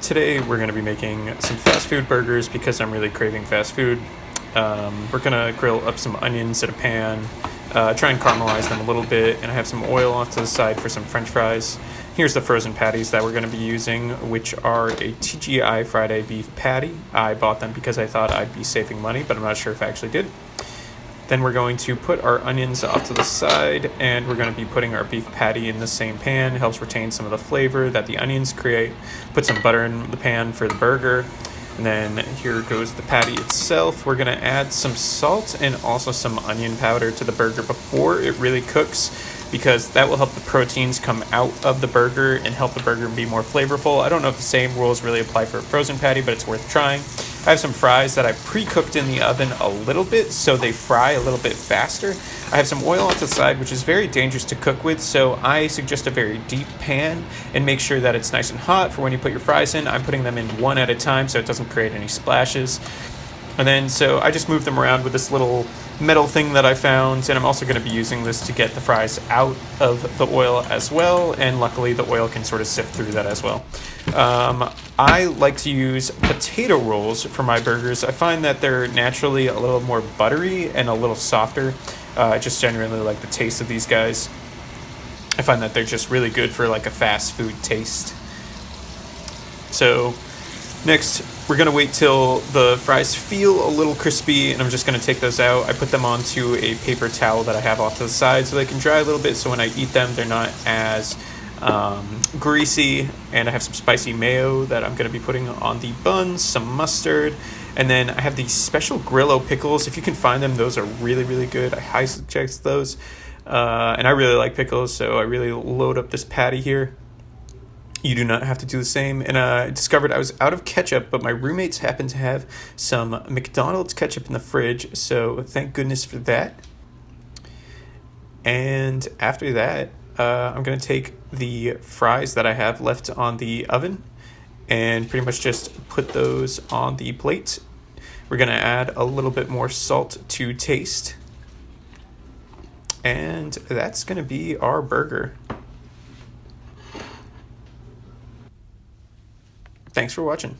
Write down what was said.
Today we're going to be making some fast food burgers because I'm really craving fast food. We're going to grill up some onions in a pan, try and caramelize them a little bit, and I have some oil off to the side for some french fries. Here's the frozen patties that we're going to be using, which are a TGI Friday beef patty. I bought them because I thought I'd be saving money, but I'm not sure if I actually did. Then we're going to put our onions off to the side, and we're going to be putting our beef patty in the same pan. It helps retain some of the flavor that the onions create. Put some butter in the pan for the burger. And then here goes the patty itself. We're going to add some salt and also some onion powder to the burger before it really cooks, because that will help the proteins come out of the burger and help the burger be more flavorful. I don't know if the same rules really apply for a frozen patty, but it's worth trying. I have some fries that I pre-cooked in the oven a little bit so they fry a little bit faster. I have some oil off to the side, which is very dangerous to cook with, so I suggest a very deep pan and make sure that it's nice and hot for when you put your fries in. I'm putting them in one at a time so it doesn't create any splashes. And then, so I just moved them around with this little metal thing that I found, and I'm also going to be using this to get the fries out of the oil as well, and luckily the oil can sort of sift through that as well. I like to use potato rolls for my burgers. I find that they're naturally a little more buttery and a little softer. I just generally like the taste of these guys. I find that they're just really good for like a fast food taste. So next, we're going to wait till the fries feel a little crispy, and I'm just going to take those out. I put them onto a paper towel that I have off to the side so they can dry a little bit, so when I eat them, they're not as greasy. And I have some spicy mayo that I'm going to be putting on the buns, some mustard, and then I have these special Grillo pickles. If you can find them, those are really, really good. I highly suggest those. And I really like pickles, so I really load up this patty here. You do not have to do the same. And I discovered I was out of ketchup, but my roommates happen to have some McDonald's ketchup in the fridge, so thank goodness for that. And after that, I'm going to take the fries that I have left on the oven and pretty much just put those on the plate. We're going to add a little bit more salt to taste. And that's going to be our burger. Thanks for watching.